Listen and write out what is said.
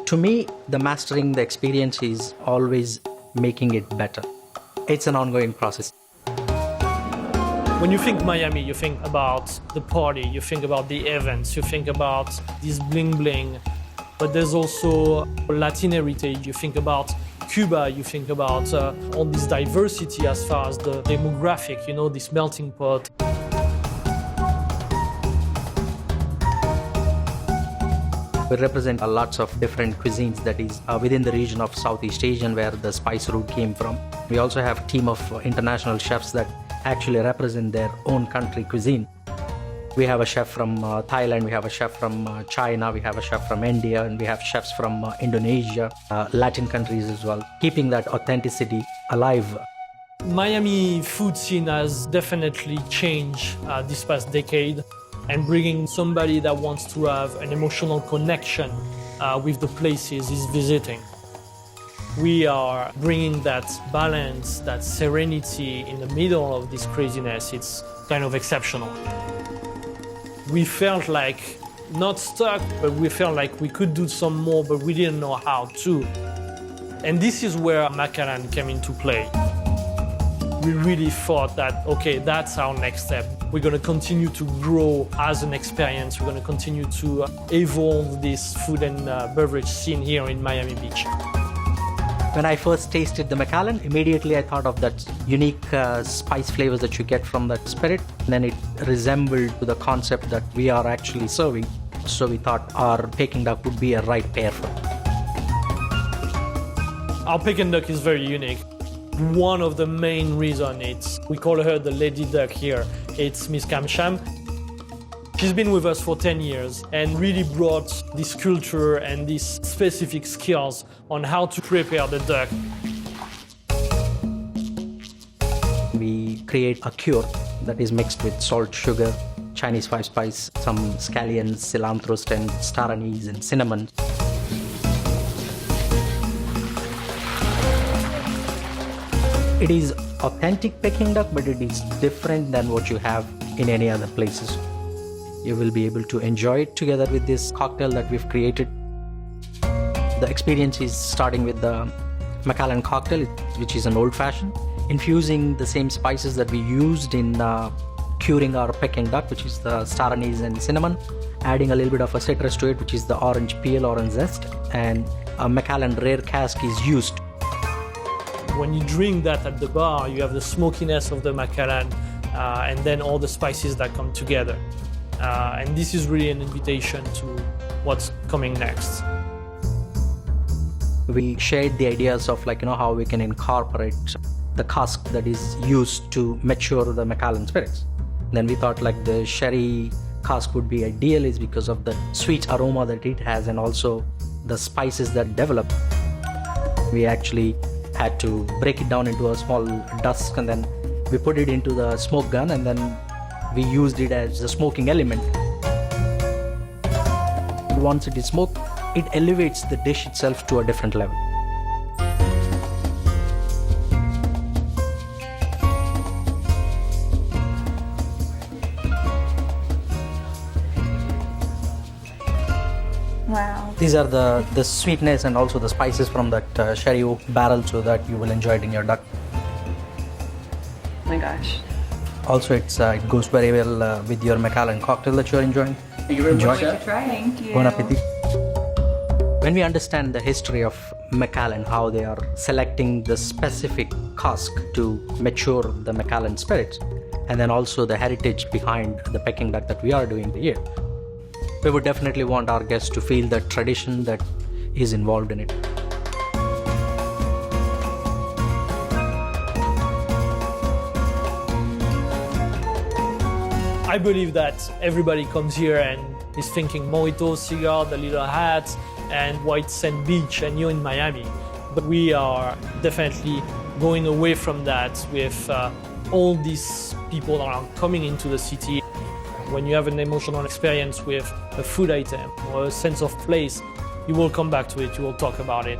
To me, the mastering the experience is always making it better. It's an ongoing process. When you think Miami, you think about the party, you think about the events, you think about this bling bling. But there's also Latin heritage. You think about Cuba, you think about all this diversity as far as the demographic, you know, this melting pot. We represent lots of different cuisines that is within the region of Southeast Asian where the spice route came from. We also have a team of international chefs that actually represent their own country cuisine. We have a chef from Thailand, we have a chef from China, we have a chef from India, and we have chefs from Indonesia, Latin countries as well, keeping that authenticity alive. Miami food scene has definitely changed this past decade, and bringing somebody that wants to have an emotional connection with the places he's visiting. We are bringing that balance, that serenity in the middle of this craziness. It's kind of exceptional. We felt like not stuck, but we felt like we could do some more, but we didn't know how to. And this is where Macallan came into play. We really thought that, okay, that's our next step. We're going to continue to grow as an experience. We're going to continue to evolve this food and beverage scene here in Miami Beach. When I first tasted the Macallan, immediately I thought of that unique spice flavors that you get from that spirit. And then it resembled to the concept that we are actually serving. So we thought our Peking duck would be a right pair for it. Our Peking duck is very unique. One of the main reasons we call her the lady duck here. It's Miss Kam Sham. She's been with us for 10 years and really brought this culture and these specific skills on how to prepare the duck. We create a cure that is mixed with salt, sugar, Chinese five spice, some scallions, cilantro stem, star anise, and cinnamon. It is authentic Peking duck, but it is different than what you have in any other places. You will be able to enjoy it together with this cocktail that we've created. The experience is starting with the Macallan cocktail, which is an old-fashioned, infusing the same spices that we used in curing our Peking duck, which is the star anise and cinnamon, adding a little bit of a citrus to it, which is the orange peel, orange zest, and a Macallan rare cask is used. When you drink that at the bar, you have the smokiness of the Macallan and then all the spices that come together. And this is really an invitation to what's coming next. We shared the ideas of how we can incorporate the cask that is used to mature the Macallan spirits. Then we thought the sherry cask would be ideal is because of the sweet aroma that it has and also the spices that develop. We actually had to break it down into a small dusk and then we put it into the smoke gun and then we used it as the smoking element. Once it is smoked, it elevates the dish itself to a different level. Wow. These are the sweetness and also the spices from that sherry oak barrel so that you will enjoy it in your duck. Oh my gosh. Also, it goes very well with your Macallan cocktail that you're enjoying. Thank you very much, Chef. Thank you. Bon appetit. When we understand the history of Macallan, how they are selecting the specific cask to mature the Macallan spirits, and then also the heritage behind the Peking duck that we are doing here, we would definitely want our guests to feel the tradition that is involved in it. I believe that everybody comes here and is thinking mojito, cigar, the little hat, and white sand beach, and you're in Miami. But we are definitely going away from that with all these people that are coming into the city. When you have an emotional experience with a food item or a sense of place, you will come back to it, you will talk about it.